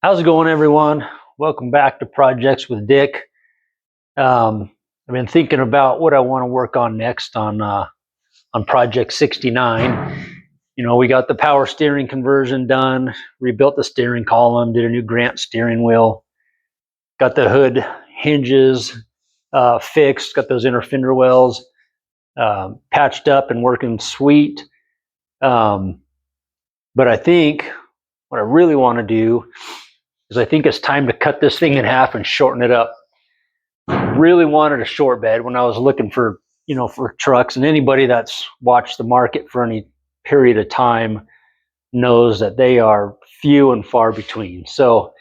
How's it going, everyone? Welcome back to Projects with Dick. I've been thinking about what I want to work on next on Project 69. You know, we got the power steering conversion done, rebuilt the steering column, did a new Grant steering wheel, got the hood hinges fixed, got those inner fender wells patched up and working sweet. But I think what I really want to do is I think it's time to cut this thing in half and shorten it up. Really wanted a short bed when I was looking for, for trucks, and anybody that's watched the market for any period of time knows that they are few and far between. So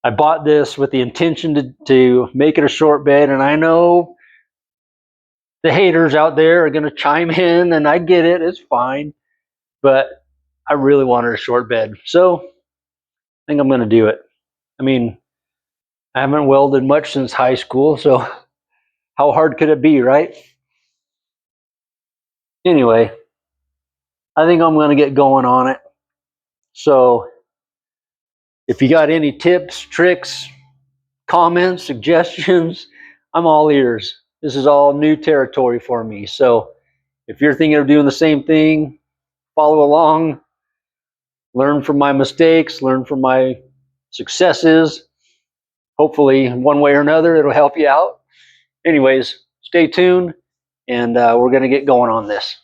I bought this with the intention to make it a short bed, and I know the haters out there are going to chime in, and I get it, it's fine, but I really wanted a short bed, so I think I'm going to do it. I mean, I haven't welded much since high school, so how hard could it be, right? Anyway, I think I'm going to get going on it. So if you got any tips, tricks, comments, suggestions, I'm all ears. This is all new territory for me. So if you're thinking of doing the same thing, follow along, learn from my mistakes, learn from my successes. Hopefully, one way or another, it'll help you out. Anyways, stay tuned, and we're going to get going on this.